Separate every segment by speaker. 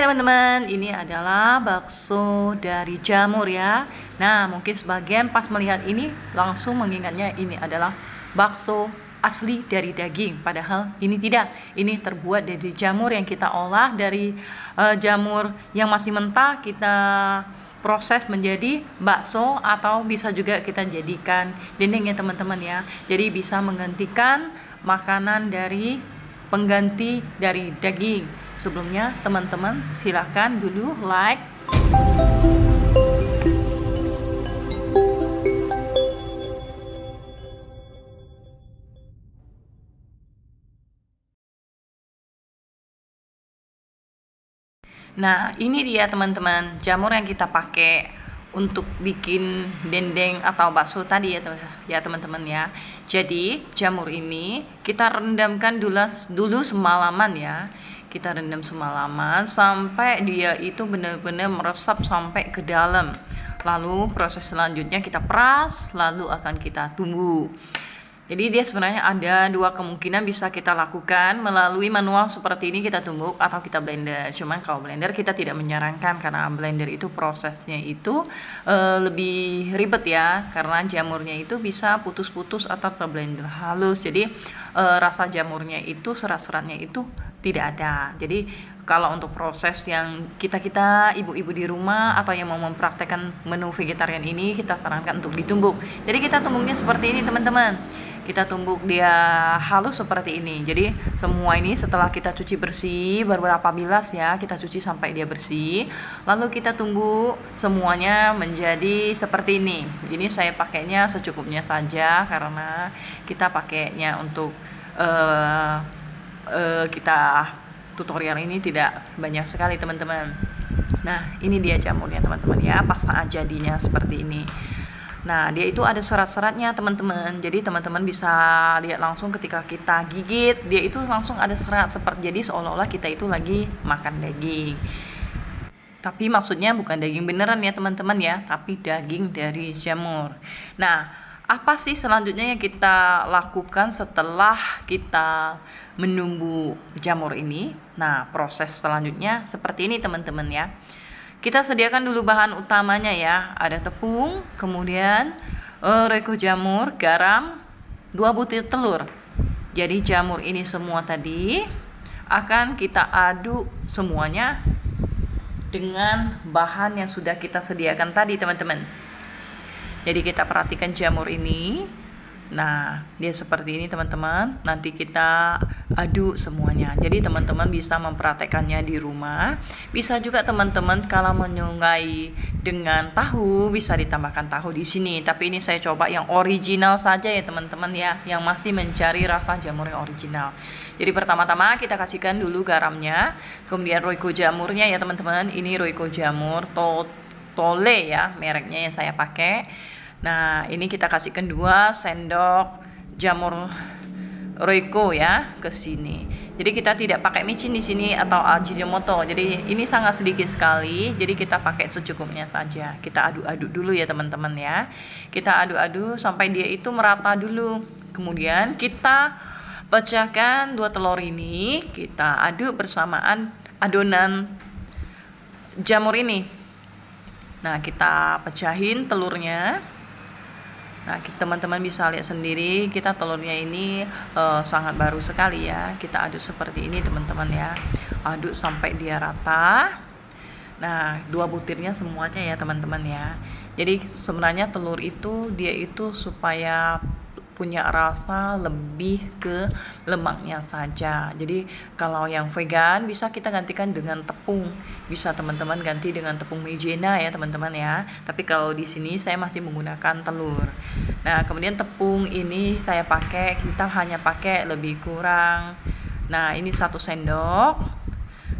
Speaker 1: teman-teman, ini adalah bakso dari jamur ya. Nah, mungkin sebagian pas melihat ini langsung mengingatnya ini adalah bakso asli dari daging. Padahal ini tidak. Ini terbuat dari jamur yang kita olah dari jamur yang masih mentah, kita proses menjadi bakso atau bisa juga kita jadikan dendeng ya teman-teman ya. Jadi bisa menggantikan makanan dari pengganti dari daging. Sebelumnya teman-teman silakan dulu like. Nah, ini dia teman-teman, jamur yang kita pakai untuk bikin dendeng atau bakso tadi ya teman-teman ya. Jadi, jamur ini kita rendamkan dulu semalaman ya. Kita rendam semalaman sampai dia itu benar-benar meresap sampai ke dalam. Lalu proses selanjutnya kita peras, lalu akan kita tumbuk. Jadi dia sebenarnya ada dua kemungkinan bisa kita lakukan melalui manual seperti ini, kita tumbuk atau kita blender. Cuman kalau blender kita tidak menyarankan karena blender itu prosesnya itu lebih ribet ya, karena jamurnya itu bisa putus-putus atau terblender halus. Jadi rasa jamurnya itu, serat-seratnya itu tidak ada. Jadi kalau untuk proses yang kita ibu-ibu di rumah atau yang mau mempraktekkan menu vegetarian ini, kita sarankan untuk ditumbuk. Jadi kita tumbuknya seperti ini teman-teman. Kita tumbuk dia halus seperti ini. Jadi semua ini setelah kita cuci bersih beberapa bilas ya, kita cuci sampai dia bersih. Lalu kita tumbuk semuanya menjadi seperti ini. Ini saya pakainya secukupnya saja karena kita pakainya untuk kita tutorial ini tidak banyak sekali teman-teman. Nah, ini dia jamurnya teman-teman ya, pas saat jadinya seperti ini. Nah, dia itu ada serat-seratnya teman-teman. Jadi teman-teman bisa lihat langsung ketika kita gigit, dia itu langsung ada serat seperti, jadi seolah-olah kita itu lagi makan daging. Tapi maksudnya bukan daging beneran ya teman-teman ya, tapi daging dari jamur. Nah, apa sih selanjutnya yang kita lakukan setelah kita menunggu jamur ini? Nah, proses selanjutnya seperti ini teman-teman ya. Kita sediakan dulu bahan utamanya ya. Ada tepung, kemudian royco jamur, garam, 2 butir telur. Jadi jamur ini semua tadi akan kita aduk semuanya dengan bahan yang sudah kita sediakan tadi teman-teman. Jadi kita perhatikan jamur ini. Nah, dia seperti ini teman-teman. Nanti kita aduk semuanya. Jadi teman-teman bisa mempraktekannya di rumah. Bisa juga teman-teman kalau menyukai dengan tahu, bisa ditambahkan tahu di sini. Tapi ini saya coba yang original saja ya teman-teman ya, yang masih mencari rasa jamur yang original. Jadi pertama-tama kita kasihkan dulu garamnya, kemudian royco jamurnya ya teman-teman. Ini royco jamur Tole ya, mereknya yang saya pakai. Nah, ini kita kasihkan 2 sendok jamur royco ya ke sini. Jadi kita tidak pakai micin di sini atau ajinomoto. Jadi ini sangat sedikit sekali. Jadi kita pakai secukupnya saja. Kita aduk-aduk dulu ya teman-teman ya. Kita aduk-aduk sampai dia itu merata dulu. Kemudian kita pecahkan 2 telur ini, kita aduk bersamaan adonan jamur ini. Nah, kita pecahin telurnya. Nah, teman-teman bisa lihat sendiri, kita telurnya ini sangat baru sekali ya. Kita aduk seperti ini teman-teman ya. Aduk sampai dia rata. Nah, 2 butirnya semuanya ya teman-teman ya. Jadi sebenarnya telur itu dia itu supaya punya rasa lebih ke lemaknya saja. Jadi kalau yang vegan bisa kita gantikan dengan tepung. Bisa teman-teman ganti dengan tepung maizena ya teman-teman ya. Tapi kalau di sini saya masih menggunakan telur. Nah, kemudian tepung ini saya pakai, kita hanya pakai lebih kurang. Nah, ini 1 sendok.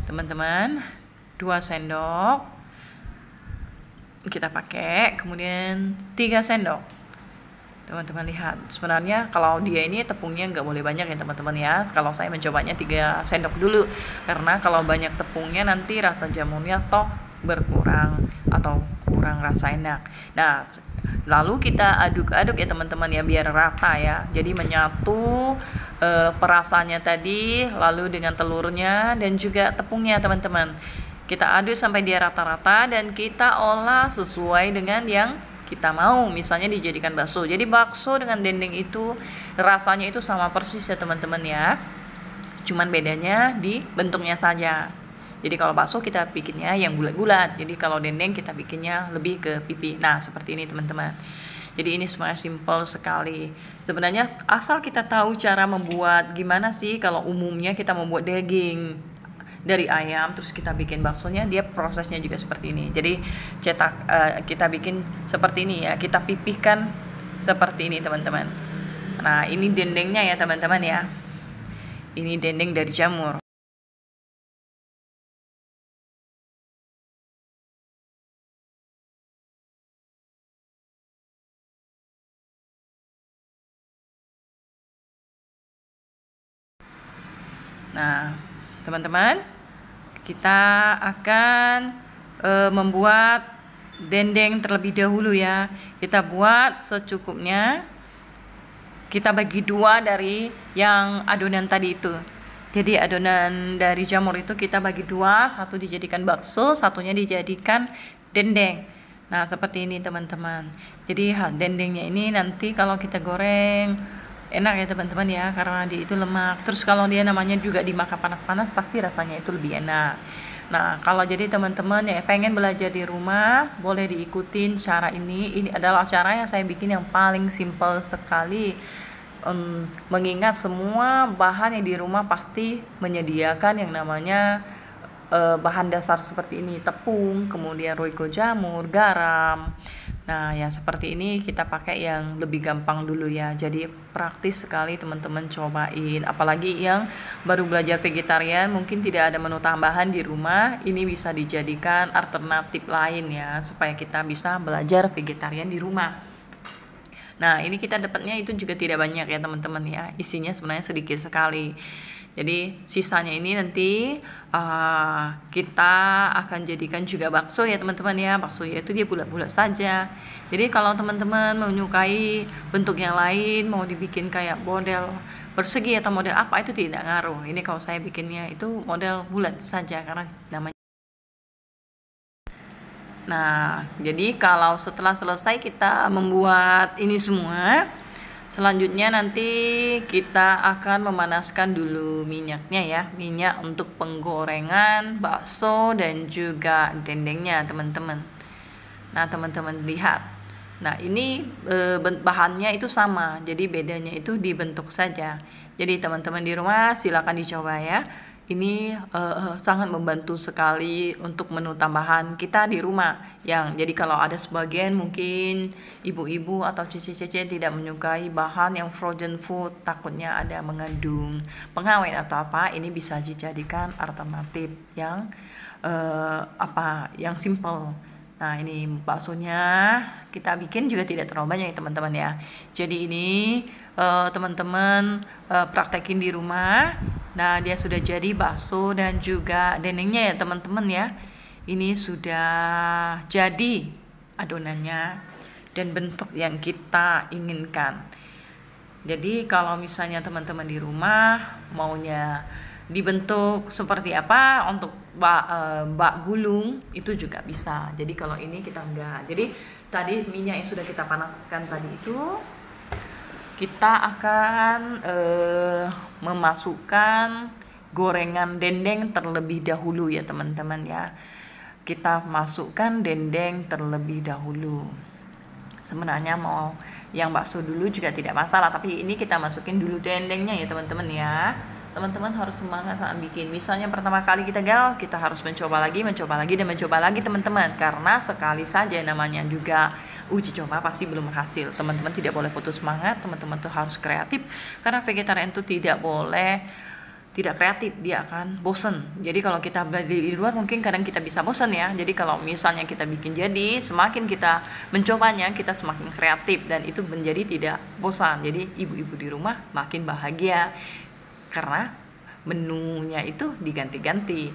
Speaker 1: Teman-teman, 2 sendok. Kita pakai, kemudian 3 sendok. Teman-teman lihat, sebenarnya kalau dia ini tepungnya nggak boleh banyak ya teman-teman ya. Kalau saya mencobanya 3 sendok dulu, karena kalau banyak tepungnya nanti rasa jamurnya toh berkurang atau kurang rasa enak. Nah, lalu kita aduk-aduk ya teman-teman ya, biar rata ya. Jadi menyatu perasannya tadi, lalu dengan telurnya dan juga tepungnya teman-teman. Kita aduk sampai dia rata-rata dan kita olah sesuai dengan yang kita mau. Misalnya dijadikan bakso. Jadi bakso dengan dendeng itu rasanya itu sama persis ya teman-teman ya. Cuman bedanya di bentuknya saja. Jadi kalau bakso kita bikinnya yang bulat-bulat. Jadi kalau dendeng kita bikinnya lebih ke pipi. Nah, seperti ini teman-teman. Jadi ini sebenarnya simple sekali. Sebenarnya asal kita tahu cara membuat, gimana sih kalau umumnya kita membuat daging dari ayam terus kita bikin baksonya, dia prosesnya juga seperti ini. Jadi kita bikin seperti ini ya, kita pipihkan seperti ini teman-teman. Nah, ini dendengnya ya teman-teman ya. Ini dendeng dari jamur. Nah, teman-teman, kita akan membuat dendeng terlebih dahulu ya. Kita buat secukupnya. Kita bagi dua dari yang adonan tadi itu. Jadi adonan dari jamur itu kita bagi dua, satu dijadikan bakso, satunya dijadikan dendeng. Nah, seperti ini teman-teman. Jadi dendengnya ini nanti kalau kita goreng enak ya teman-teman ya, karena dia itu lemak. Terus kalau dia namanya juga dimakan panas-panas, pasti rasanya itu lebih enak. Nah, kalau jadi teman-teman ya pengen belajar di rumah, boleh diikutin cara ini. Ini adalah cara yang saya bikin yang paling simple sekali. Mengingat semua bahan yang di rumah pasti menyediakan yang namanya bahan dasar seperti ini, tepung, kemudian roiko jamur, garam. Nah, yang seperti ini kita pakai yang lebih gampang dulu ya. Jadi praktis sekali teman-teman cobain. Apalagi yang baru belajar vegetarian, mungkin tidak ada menu tambahan di rumah, ini bisa dijadikan alternatif lain ya, supaya kita bisa belajar vegetarian di rumah. Nah, ini kita dapatnya itu juga tidak banyak ya teman-teman ya. Isinya sebenarnya sedikit sekali. Jadi sisanya ini nanti kita akan jadikan juga bakso ya teman-teman ya. Bakso itu dia bulat-bulat saja. Jadi kalau teman-teman menyukai bentuk yang lain, mau dibikin kayak model persegi atau model apa, itu tidak ngaruh. Ini kalau saya bikinnya itu model bulat saja karena namanya. Nah, jadi kalau setelah selesai kita membuat ini semua, selanjutnya nanti kita akan memanaskan dulu minyaknya ya, minyak untuk penggorengan bakso dan juga dendengnya teman-teman. Nah, teman-teman lihat. Nah, ini bahannya itu sama, jadi bedanya itu di bentuk saja. Jadi teman-teman di rumah silakan dicoba ya. Ini sangat membantu sekali untuk menu tambahan kita di rumah. Jadi kalau ada sebagian mungkin ibu-ibu atau cici-cici tidak menyukai bahan yang frozen food, takutnya ada mengandung pengawet atau apa, ini bisa dijadikan alternatif yang yang simple. Nah, ini baksonya kita bikin juga tidak terlalu banyak ya teman-teman ya. Jadi ini teman-teman praktekin di rumah. Nah, dia sudah jadi bakso dan juga dendengnya ya teman-teman ya. Ini sudah jadi adonannya dan bentuk yang kita inginkan. Jadi kalau misalnya teman-teman di rumah maunya dibentuk seperti apa untuk bak gulung, itu juga bisa. Jadi kalau ini kita enggak. Jadi tadi minyak yang sudah kita panaskan tadi itu kita akan memasukkan gorengan dendeng terlebih dahulu ya teman-teman ya. Kita masukkan dendeng terlebih dahulu. Sebenarnya mau yang bakso dulu juga tidak masalah, tapi ini kita masukin dulu dendengnya ya teman-teman ya. Teman-teman harus semangat saat bikin. Misalnya pertama kali kita gagal, kita harus mencoba lagi dan mencoba lagi teman-teman. Karena sekali saja namanya juga uji coba pasti belum berhasil. Teman-teman tidak boleh putus semangat, teman-teman tuh harus kreatif. Karena vegetarian itu tidak kreatif, dia akan bosen. Jadi kalau kita di luar mungkin kadang kita bisa bosen ya. Jadi kalau misalnya kita bikin jadi, semakin kita mencobanya, kita semakin kreatif dan itu menjadi tidak bosan. Jadi ibu-ibu di rumah makin bahagia karena menunya itu diganti-ganti.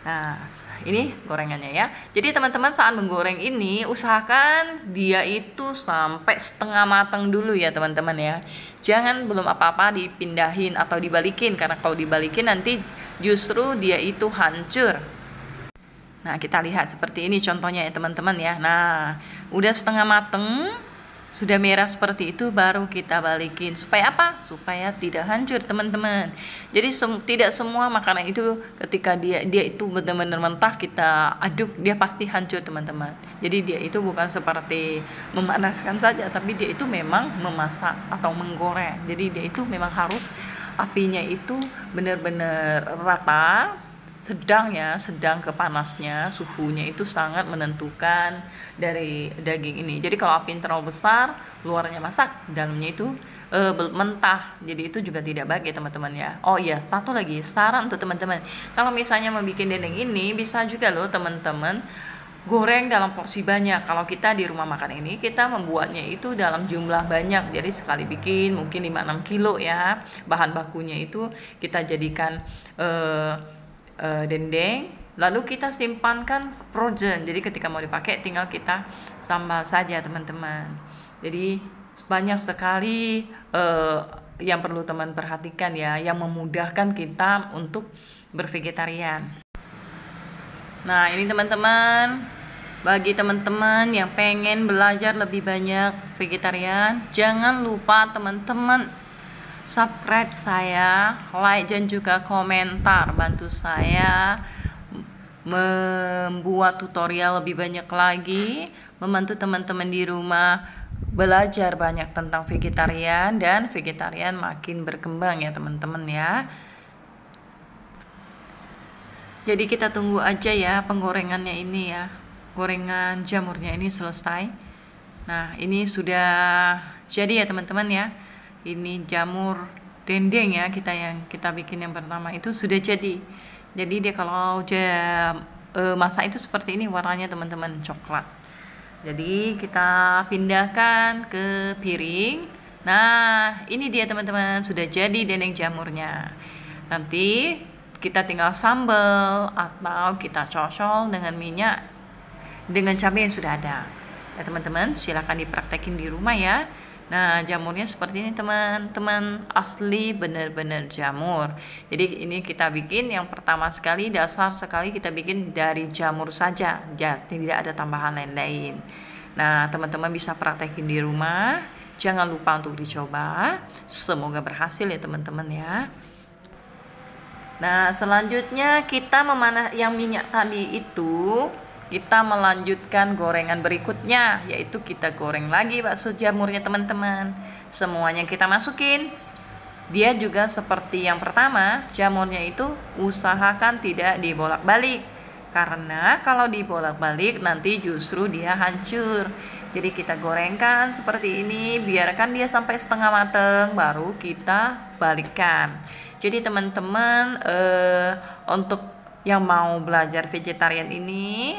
Speaker 1: Nah, ini gorengannya ya. Jadi teman-teman saat menggoreng ini usahakan dia itu sampai setengah matang dulu ya teman-teman ya. Jangan belum apa-apa dipindahin atau dibalikin, karena kalau dibalikin nanti justru dia itu hancur. Nah, kita lihat seperti ini contohnya ya teman-teman ya. Nah, udah setengah mateng, sudah merah seperti itu, baru kita balikin. Supaya apa? Supaya tidak hancur teman-teman. Jadi tidak semua makanan itu ketika dia itu benar-benar mentah kita aduk, dia pasti hancur teman-teman. Jadi dia itu bukan seperti memanaskan saja, tapi dia itu memang memasak atau menggoreng. Jadi dia itu memang harus apinya itu benar-benar rata, sedang ke panasnya, suhunya itu sangat menentukan dari daging ini. Jadi kalau api terlalu besar, luarnya masak, dalamnya itu mentah. Jadi itu juga tidak baik ya teman-teman ya. Oh iya, satu lagi saran untuk teman-teman. Kalau misalnya mau bikin dendeng ini, bisa juga loh teman-teman goreng dalam porsi banyak. Kalau kita di rumah makan ini, kita membuatnya itu dalam jumlah banyak. Jadi sekali bikin mungkin 5-6 kilo ya. Bahan bakunya itu kita jadikan dendeng, lalu kita simpankan frozen. Jadi ketika mau dipakai tinggal kita sambal saja teman-teman. Jadi banyak sekali yang perlu teman perhatikan ya, yang memudahkan kita untuk bervegetarian. Nah ini teman-teman, bagi teman-teman yang pengen belajar lebih banyak vegetarian, jangan lupa teman-teman subscribe saya, like dan juga komentar, bantu saya membuat tutorial lebih banyak lagi, membantu teman-teman di rumah belajar banyak tentang vegetarian, dan vegetarian makin berkembang ya teman-teman ya. Jadi kita tunggu aja ya penggorengannya ini ya, gorengan jamurnya ini selesai. Nah ini sudah jadi ya teman-teman ya. Ini jamur dendeng ya, kita bikin yang pertama itu sudah jadi. Jadi dia kalau masak itu seperti ini warnanya teman-teman, coklat. Jadi kita pindahkan ke piring. Nah ini dia teman-teman, sudah jadi dendeng jamurnya. Nanti kita tinggal sambal atau kita cocol dengan minyak dengan cabai yang sudah ada ya teman-teman. Silahkan dipraktekin di rumah ya. Nah jamurnya seperti ini teman-teman, asli benar-benar jamur. Jadi ini kita bikin yang pertama sekali, dasar sekali kita bikin dari jamur saja ya, tidak ada tambahan lain-lain. Nah teman-teman bisa praktekin di rumah, jangan lupa untuk dicoba. Semoga berhasil ya teman-teman ya. Nah selanjutnya kita yang minyak tadi itu, kita melanjutkan gorengan berikutnya, yaitu kita goreng lagi bakso jamurnya teman-teman. Semuanya kita masukin. Dia juga seperti yang pertama, jamurnya itu usahakan tidak dibolak-balik, karena kalau dibolak-balik nanti justru dia hancur. Jadi kita gorengkan seperti ini, biarkan dia sampai setengah mateng, baru kita balikkan. Jadi teman-teman untuk yang mau belajar vegetarian ini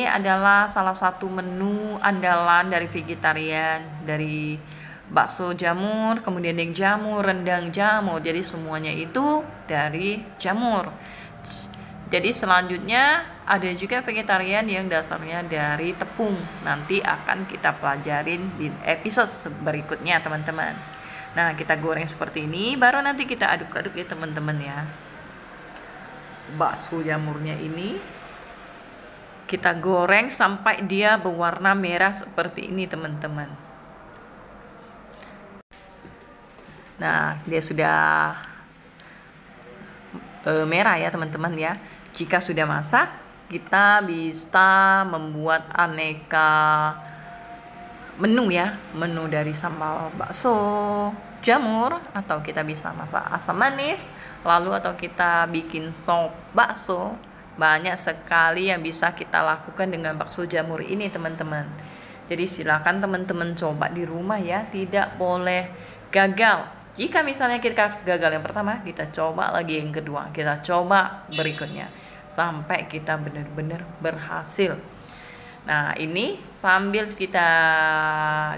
Speaker 1: adalah salah satu menu andalan dari vegetarian, dari bakso jamur, kemudian dendeng jamur, rendang jamur. Jadi semuanya itu dari jamur. Jadi selanjutnya ada juga vegetarian yang dasarnya dari tepung. Nanti akan kita pelajarin di episode berikutnya teman-teman. Nah kita goreng seperti ini, baru nanti kita aduk-aduk ya teman-teman ya. Bakso jamurnya ini kita goreng sampai dia berwarna merah seperti ini teman-teman. Nah dia sudah merah ya teman-teman ya. Jika sudah masak, kita bisa membuat aneka menu ya, menu dari sambal bakso jamur, atau kita bisa masak asam manis, lalu atau kita bikin sop bakso. Banyak sekali yang bisa kita lakukan dengan bakso jamur ini teman-teman. Jadi silakan teman-teman coba di rumah ya, tidak boleh gagal. Jika misalnya kita gagal yang pertama, kita coba lagi yang kedua, kita coba berikutnya sampai kita benar-benar berhasil. Nah ini sambil kita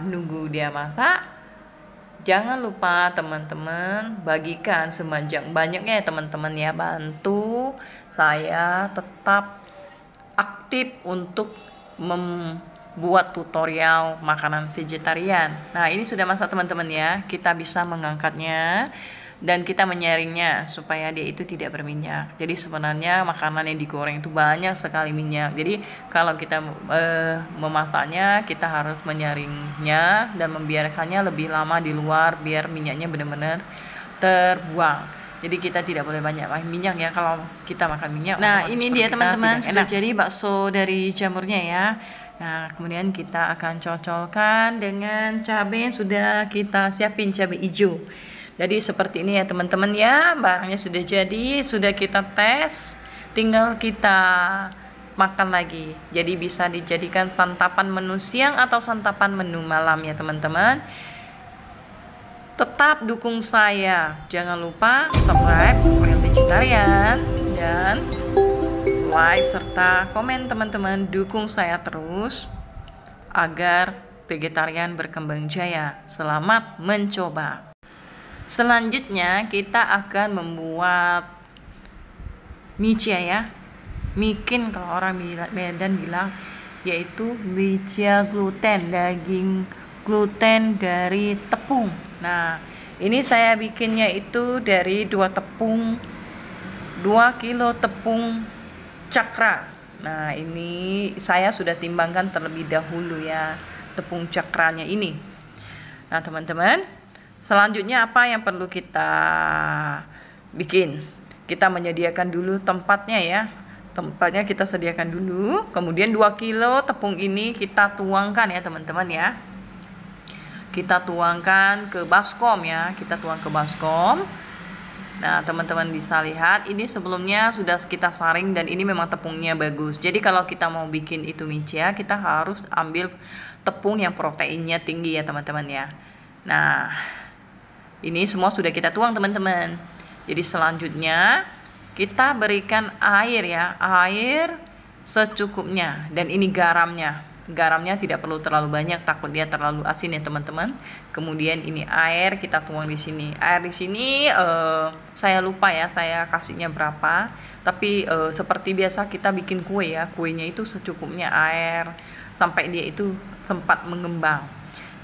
Speaker 1: nunggu dia masak, jangan lupa teman-teman bagikan sebanyak-banyaknya ya teman-teman ya. Bantu saya tetap aktif untuk membuat tutorial makanan vegetarian. Nah ini sudah masak teman-teman ya, kita bisa mengangkatnya. dan kita menyaringnya supaya dia itu tidak berminyak. Jadi sebenarnya makanan yang digoreng itu banyak sekali minyak. Jadi kalau kita memasaknya, kita harus menyaringnya dan membiarkannya lebih lama di luar biar minyaknya benar-benar terbuang. Jadi kita tidak boleh banyak minyak ya kalau kita makan minyak. Nah, ini dia teman-teman, sudah jadi bakso dari jamurnya ya. Nah, kemudian kita akan cocolkan dengan cabai yang sudah kita siapin, cabai hijau. Jadi seperti ini ya teman-teman ya, barangnya sudah jadi, sudah kita tes, tinggal kita makan lagi. Jadi bisa dijadikan santapan menu siang atau santapan menu malam ya teman-teman. Tetap dukung saya, jangan lupa subscribe Korean Vegetarian dan like serta komen teman-teman, dukung saya terus agar vegetarian berkembang jaya. Selamat mencoba. Selanjutnya kita akan membuat micia ya. Mikin kalau orang Medan bilang, yaitu micia gluten, daging gluten dari tepung. Nah, ini saya bikinnya itu dari 2 kilo tepung cakra. Nah, ini saya sudah timbangkan terlebih dahulu ya, tepung cakranya ini. Nah, teman-teman, selanjutnya apa yang perlu kita bikin? Kita menyediakan dulu tempatnya ya. Tempatnya kita sediakan dulu. Kemudian 2 kilo tepung ini kita tuangkan ya teman-teman ya. Kita tuangkan ke baskom ya. Kita tuang ke baskom. Nah, teman-teman bisa lihat ini sebelumnya sudah kita saring dan ini memang tepungnya bagus. Jadi kalau kita mau bikin itu micia, kita harus ambil tepung yang proteinnya tinggi ya teman-teman ya. Nah, ini semua sudah kita tuang teman-teman. Jadi selanjutnya kita berikan air ya, air secukupnya, dan ini garamnya. Garamnya tidak perlu terlalu banyak, takut dia terlalu asin ya teman-teman. Kemudian ini air kita tuang di sini. Air di sini saya lupa ya saya kasihnya berapa. Tapi seperti biasa kita bikin kue ya, kuenya itu secukupnya air sampai dia itu sempat mengembang.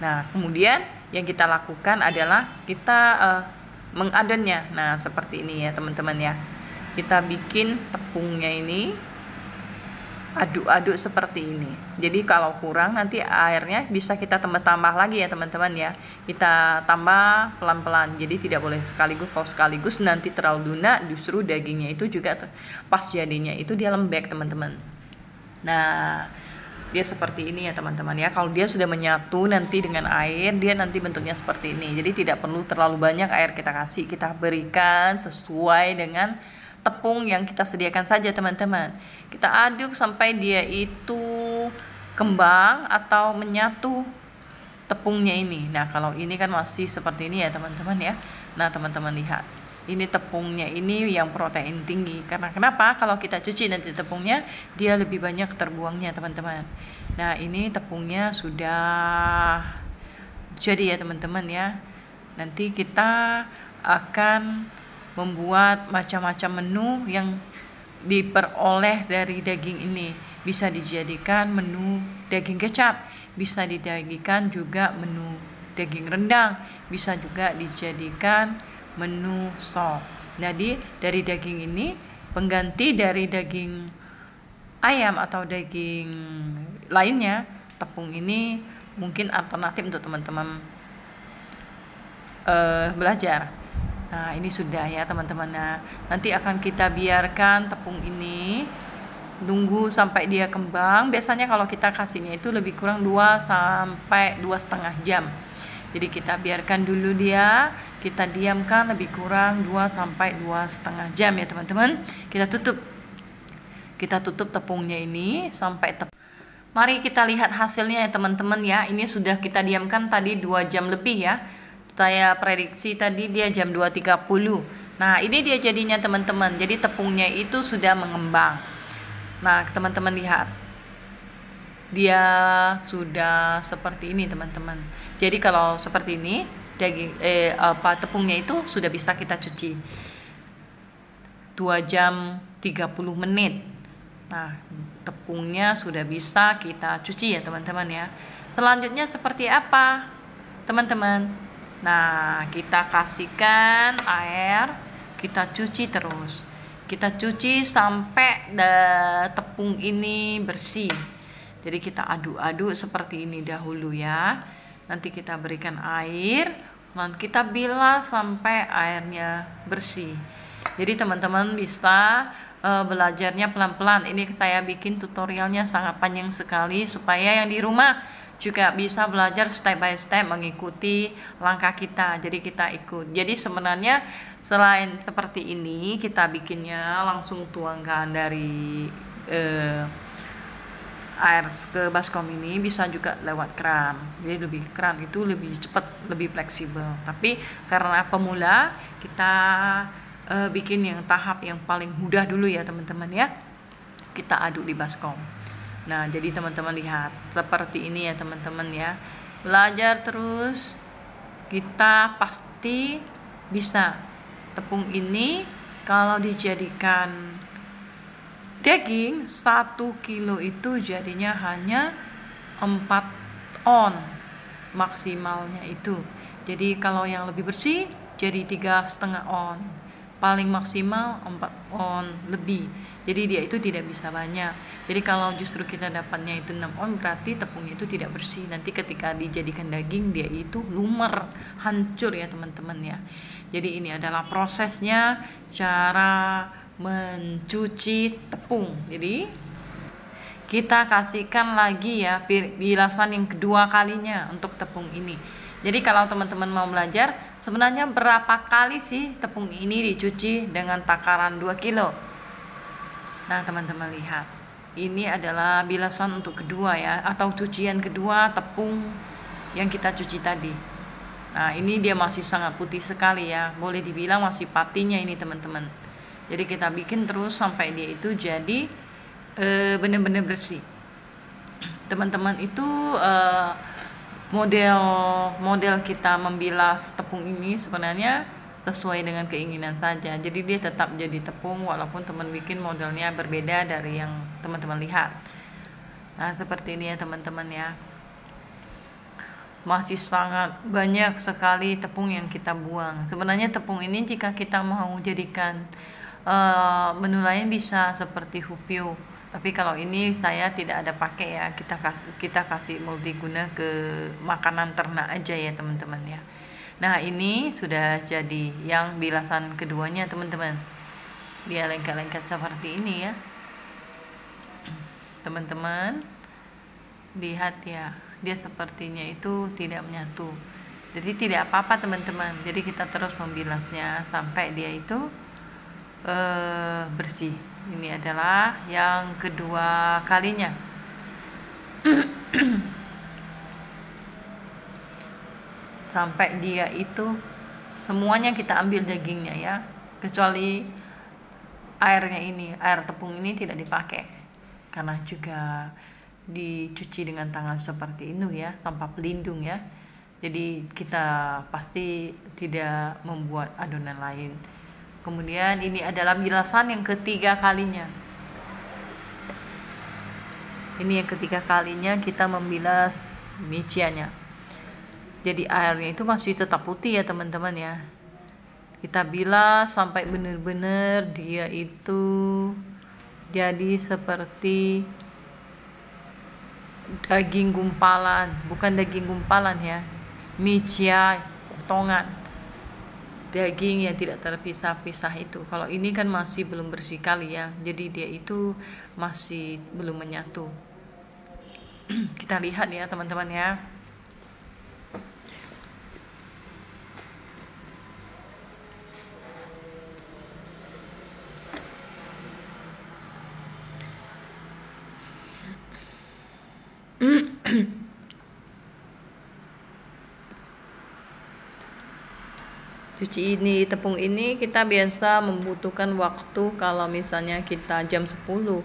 Speaker 1: Nah, kemudian yang kita lakukan adalah kita mengadonnya. Nah, seperti ini ya teman-teman ya. Kita bikin tepungnya ini aduk-aduk seperti ini. Jadi kalau kurang nanti airnya bisa kita tambah lagi ya teman-teman ya. Kita tambah pelan-pelan. Jadi tidak boleh sekaligus. Kalau sekaligus nanti terlalu lunak, justru dagingnya itu juga pas jadinya itu dia lembek teman-teman. Nah, dia seperti ini ya teman-teman ya. Kalau dia sudah menyatu nanti dengan air, dia nanti bentuknya seperti ini. Jadi tidak perlu terlalu banyak air kita kasih. Kita berikan sesuai dengan tepung yang kita sediakan saja teman-teman. Kita aduk sampai dia itu kembang atau menyatu tepungnya ini. Nah, kalau ini kan masih seperti ini ya teman-teman ya. Nah, teman-teman lihat. Ini tepungnya ini yang protein tinggi. Karena kenapa? Kalau kita cuci nanti tepungnya, dia lebih banyak terbuangnya teman-teman. Nah, ini tepungnya sudah jadi ya teman-teman ya. Nanti kita akan membuat macam-macam menu yang diperoleh dari daging ini. Bisa dijadikan menu daging kecap, bisa dijadikan juga menu daging rendang, bisa juga dijadikan menu sop. Jadi dari daging ini pengganti dari daging ayam atau daging lainnya, tepung ini mungkin alternatif untuk teman-teman belajar. Nah, ini sudah ya teman-teman. Nah, nanti akan kita biarkan tepung ini tunggu sampai dia kembang. Biasanya kalau kita kasihnya itu lebih kurang 2 sampai 2,5 jam. Jadi kita biarkan dulu dia, kita diamkan lebih kurang 2 sampai 2,5 jam ya teman-teman. Kita tutup tepungnya ini sampai Mari kita lihat hasilnya ya teman-teman ya. Ini sudah kita diamkan tadi 2 jam lebih ya. Saya prediksi tadi dia jam 2.30. Nah, ini dia jadinya teman-teman. Jadi tepungnya itu sudah mengembang. Nah, teman-teman lihat. Dia sudah seperti ini, teman-teman. Jadi kalau seperti ini, tepungnya itu sudah bisa kita cuci. 2 jam 30 menit. Nah, tepungnya sudah bisa kita cuci ya, teman-teman ya. Selanjutnya seperti apa? Teman-teman, Nah, kita kasihkan air, kita cuci terus. Kita cuci sampai tepung ini bersih. Jadi kita aduk-aduk seperti ini dahulu ya. Nanti kita berikan air, dan kita bilas sampai airnya bersih. Jadi teman-teman bisa belajarnya pelan-pelan. Ini saya bikin tutorialnya sangat panjang sekali supaya yang di rumah juga bisa belajar step by step mengikuti langkah kita. Jadi kita ikut. Jadi sebenarnya selain seperti ini kita bikinnya langsung tuangkan dari air ke baskom ini, bisa juga lewat keran. Jadi keran itu lebih cepat, lebih fleksibel. Tapi karena pemula kita bikin yang tahap yang paling mudah dulu ya teman-teman ya. Kita aduk di baskom. Nah, jadi teman-teman lihat seperti ini ya teman-teman ya. Belajar terus, kita pasti bisa. Tepung ini kalau dijadikan daging 1 kilo itu jadinya hanya 4 on maksimalnya itu. Jadi kalau yang lebih bersih jadi 3,5 on, paling maksimal 4 on lebih. Jadi dia itu tidak bisa banyak. Jadi kalau justru kita dapatnya itu 6 on, berarti tepungnya itu tidak bersih. Nanti ketika dijadikan daging dia itu lumer, hancur ya teman-teman ya. Jadi ini adalah prosesnya, cara mencuci tepung. Jadi kita kasihkan lagi ya bilasan yang kedua kalinya untuk tepung ini. Jadi kalau teman-teman mau belajar, sebenarnya berapa kali sih tepung ini dicuci dengan takaran 2 kilo? Nah teman-teman lihat, ini adalah bilasan untuk kedua ya, atau cucian kedua tepung yang kita cuci tadi. Nah ini dia masih sangat putih sekali ya, boleh dibilang masih patinya ini teman-teman. Jadi kita bikin terus sampai dia itu jadi benar-benar bersih. Teman-teman itu model kita membilas tepung ini sebenarnya sesuai dengan keinginan saja. Jadi dia tetap jadi tepung walaupun teman bikin modelnya berbeda dari yang teman-teman lihat. Nah seperti ini ya teman-teman ya. Masih sangat banyak sekali tepung yang kita buang. Sebenarnya tepung ini jika kita mau jadikan menu lain bisa seperti hupio. Tapi kalau ini saya tidak ada pakai ya. Kita kasih multiguna ke makanan ternak aja ya teman-teman ya. Nah ini sudah jadi yang bilasan keduanya teman-teman. Dia lengket-lengket seperti ini ya teman-teman. Lihat ya, dia sepertinya itu tidak menyatu. Jadi tidak apa-apa teman-teman. Jadi kita terus membilasnya sampai dia itu bersih. Ini adalah yang kedua kalinya. Sampai dia itu semuanya kita ambil dagingnya ya, kecuali airnya ini, air tepung ini tidak dipakai karena juga dicuci dengan tangan seperti ini ya, tanpa pelindung ya. Jadi kita pasti tidak membuat adonan lain. Kemudian ini adalah bilasan yang ketiga kalinya. Ini yang ketiga kalinya kita membilas michianya. Jadi airnya itu masih tetap putih ya teman-teman ya. Kita bilas sampai benar-benar dia itu jadi seperti daging gumpalan, bukan daging gumpalan ya, michia potongan daging yang tidak terpisah-pisah itu. Kalau ini kan masih belum bersih kali ya, jadi dia itu masih belum menyatu. Kita lihat ya teman-teman ya. Cuci ini, tepung ini kita biasa membutuhkan waktu kalau misalnya kita jam 10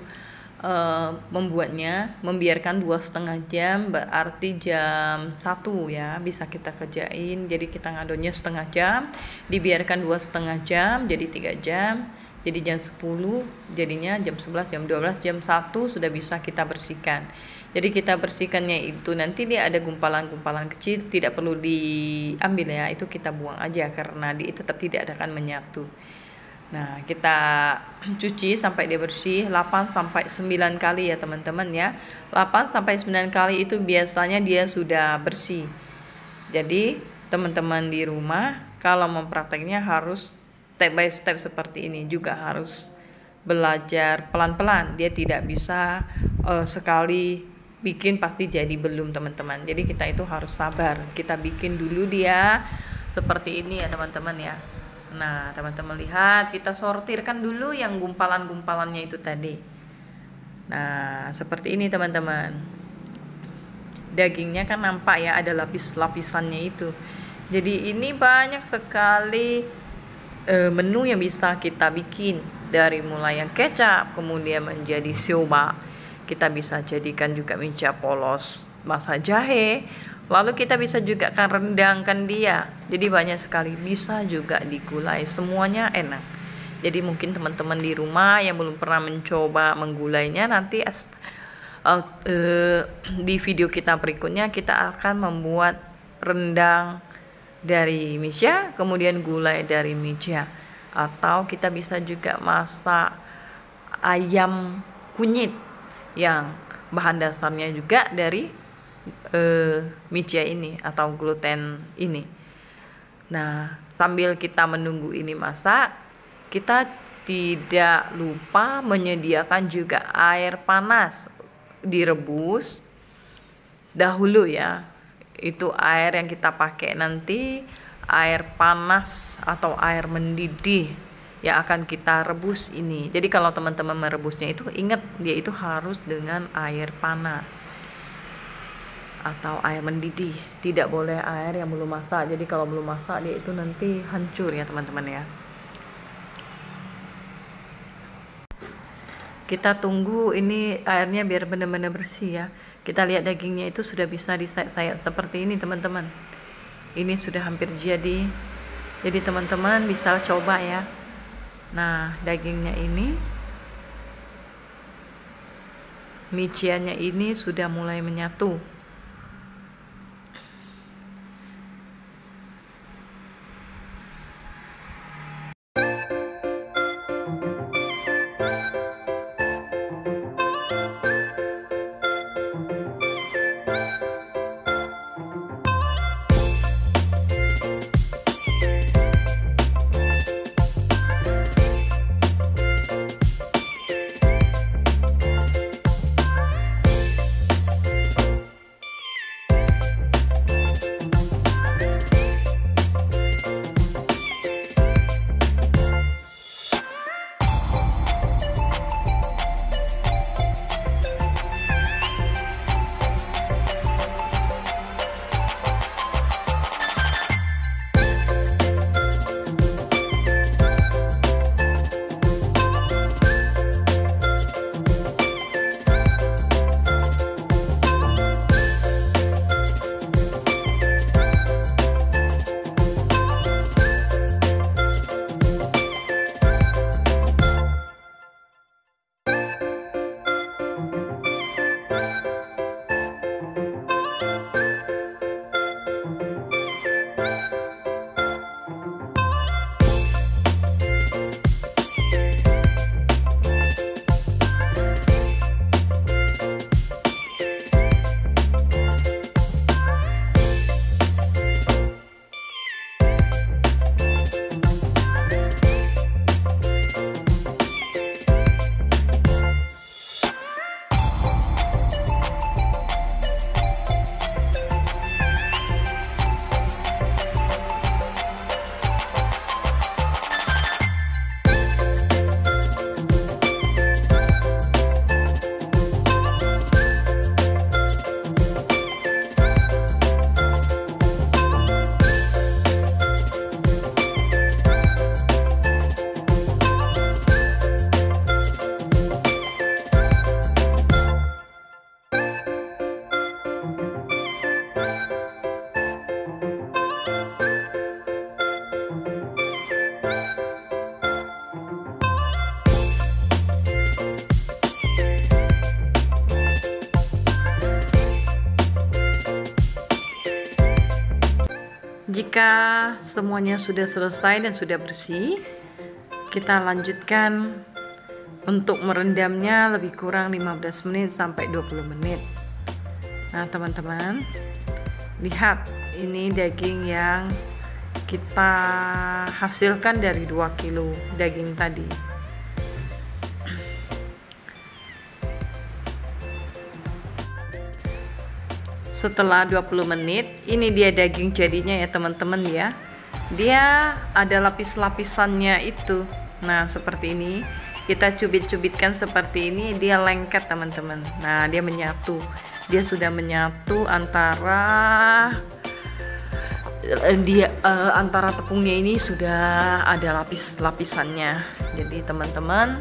Speaker 1: membuatnya, membiarkan 2,5 jam, berarti jam 1 ya bisa kita kerjain. Jadi kita ngadonnya setengah jam, dibiarkan 2,5 jam, jadi 3 jam. Jadi jam 10, jadinya jam 11, jam 12, jam 1 sudah bisa kita bersihkan. Jadi kita bersihkannya itu nanti dia ada gumpalan-gumpalan kecil, tidak perlu diambil ya, itu kita buang aja karena dia tetap tidak akan menyatu. Nah, kita cuci sampai dia bersih 8 sampai 9 kali ya teman-teman ya. 8 sampai 9 kali itu biasanya dia sudah bersih. Jadi, teman-teman di rumah kalau memprakteknya harus step by step seperti ini, juga harus belajar pelan-pelan. Dia tidak bisa sekali bikin pasti jadi belum teman-teman. Jadi kita itu harus sabar. Kita bikin dulu dia seperti ini ya teman-teman ya. Nah teman-teman lihat, kita sortirkan dulu yang gumpalan-gumpalannya itu tadi. Nah seperti ini teman-teman. Dagingnya kan nampak ya, ada lapis-lapisannya itu. Jadi ini banyak sekali menu yang bisa kita bikin, dari mulai yang kecap kemudian menjadi sioba, kita bisa jadikan juga minca polos masak jahe, lalu kita bisa juga kan rendangkan dia, jadi banyak sekali, bisa juga digulai, semuanya enak. Jadi mungkin teman-teman di rumah yang belum pernah mencoba menggulainya, nanti di video kita berikutnya kita akan membuat rendang dari Misya, kemudian gulai dari Misya, atau kita bisa juga masak ayam kunyit yang bahan dasarnya juga dari Misya ini atau gluten ini. Nah, sambil kita menunggu ini masak, kita tidak lupa menyediakan juga air panas, direbus dahulu ya. Itu air yang kita pakai nanti air panas atau air mendidih yang akan kita rebus ini. Jadi kalau teman-teman merebusnya itu ingat, dia itu harus dengan air panas atau air mendidih, tidak boleh air yang belum masak. Jadi kalau belum masak dia itu nanti hancur ya teman-teman ya. Kita tunggu ini airnya biar benar-benar bersih ya. Kita lihat dagingnya itu sudah bisa disayat-sayat seperti ini teman-teman. Ini sudah hampir jadi. Jadi teman-teman bisa coba ya. Nah, dagingnya ini, mijiannya ini sudah mulai menyatu. Ketika semuanya sudah selesai dan sudah bersih, kita lanjutkan untuk merendamnya lebih kurang 15 menit sampai 20 menit. Nah teman-teman, lihat ini daging yang kita hasilkan dari 2 kilo daging tadi. Setelah 20 menit, ini dia daging jadinya ya teman-teman ya. Dia ada lapis-lapisannya itu. Nah seperti ini, kita cubit-cubitkan seperti ini, dia lengket teman-teman. Nah dia menyatu, dia sudah menyatu antara antara tepungnya ini sudah ada lapis-lapisannya. Jadi teman-teman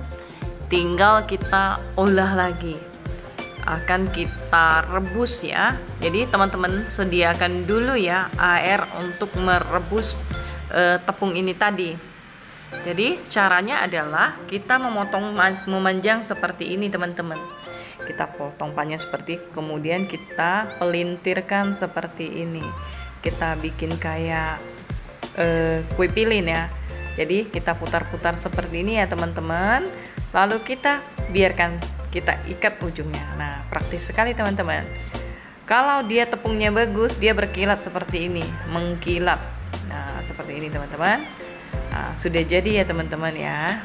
Speaker 1: tinggal kita olah lagi, akan kita rebus ya. Jadi teman-teman sediakan dulu ya air untuk merebus tepung ini tadi. Jadi caranya adalah kita memanjang seperti ini teman-teman. Kita potong panjang seperti, kemudian kita pelintirkan seperti ini. Kita bikin kayak kue pilin ya. Jadi kita putar-putar seperti ini ya teman-teman. Lalu kita biarkan, kita ikat ujungnya. Nah praktis sekali teman-teman. Kalau dia tepungnya bagus, dia berkilat seperti ini, mengkilap. Nah seperti ini teman-teman. Nah, sudah jadi ya teman-teman ya.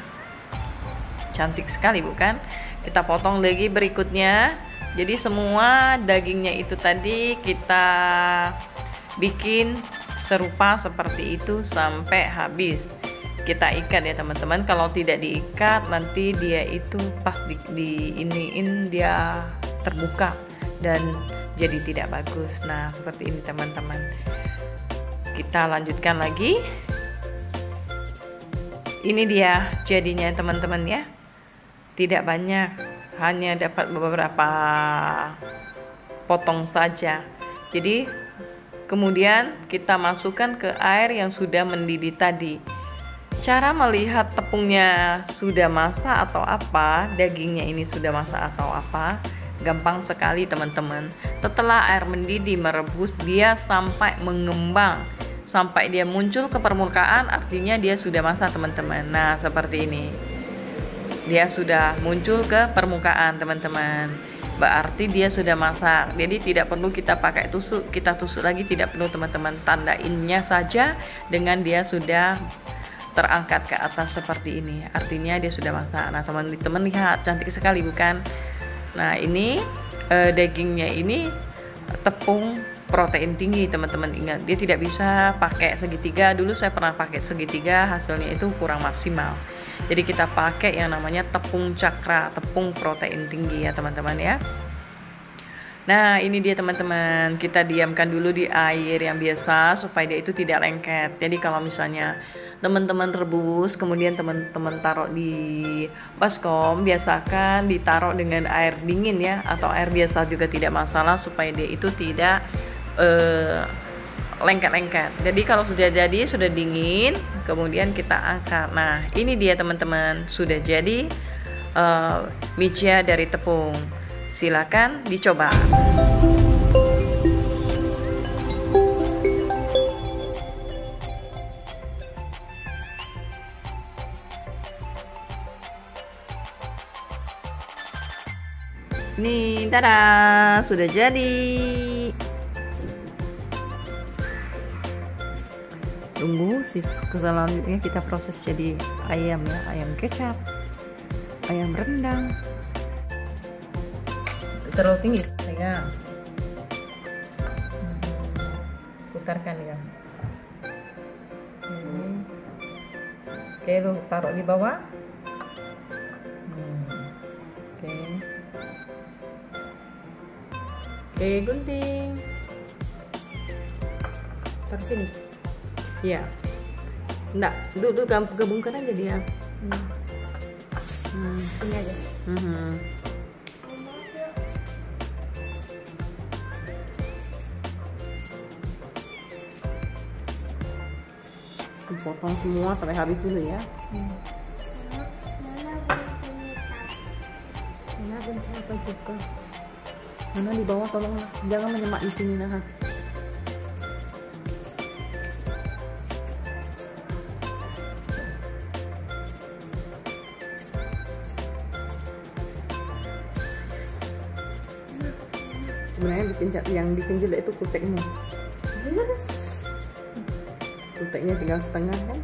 Speaker 1: Cantik sekali bukan? Kita potong lagi berikutnya. Jadi semua dagingnya itu tadi kita bikin serupa seperti itu sampai habis. Kita ikat ya teman-teman. Kalau tidak diikat nanti dia itu pas diiniin dia terbuka dan jadi tidak bagus. Nah seperti ini teman-teman. Kita lanjutkan lagi. Ini dia jadinya teman-teman ya. Tidak banyak, hanya dapat beberapa potong saja. Jadi kemudian kita masukkan ke air yang sudah mendidih tadi. Cara melihat tepungnya sudah masak atau apa, dagingnya ini sudah masak atau apa, gampang sekali teman-teman. Setelah air mendidih merebus, dia sampai mengembang, sampai dia muncul ke permukaan, artinya dia sudah masak teman-teman. Nah seperti ini, dia sudah muncul ke permukaan teman-teman, berarti dia sudah masak. Jadi tidak perlu kita pakai tusuk, kita tusuk lagi tidak perlu teman-teman. Tandainnya saja dengan dia sudah terangkat ke atas seperti ini, artinya dia sudah masak. Nah teman-teman lihat, cantik sekali bukan? Nah ini dagingnya ini tepung protein tinggi teman-teman. Ingat, dia tidak bisa pakai segitiga. Dulu saya pernah pakai segitiga, hasilnya itu kurang maksimal. Jadi kita pakai yang namanya tepung cakra, tepung protein tinggi ya teman-teman ya. Nah ini dia teman-teman, kita diamkan dulu di air yang biasa supaya dia itu tidak lengket. Jadi kalau misalnya teman-teman rebus kemudian teman-teman taruh di baskom, biasakan ditaruh dengan air dingin ya, atau air biasa juga tidak masalah supaya dia itu tidak lengket-lengket. Jadi kalau sudah jadi, sudah dingin, kemudian kita angkat. Nah ini dia teman-teman, sudah jadi miccia dari tepung. Silakan dicoba. Nih, tada, sudah jadi. Tunggu selanjutnya kita proses jadi ayam ya, ayam kecap, ayam rendang. Terlalu tinggi, pegang. Putarkan ya. Oke, lu taruh di bawah. Oke. Oke, gunting. Taruh sini. Iya. Enggak, duduk gabungkan aja dia. Sini aja. Potong semua sampai habis dulu ya. Mana bentar apa juga. Mana di bawah, tolonglah, jangan menyemak di sini nah. Sebenarnya yang bikin jelek itu kuteknya. Kuteknya tinggal setengah kan.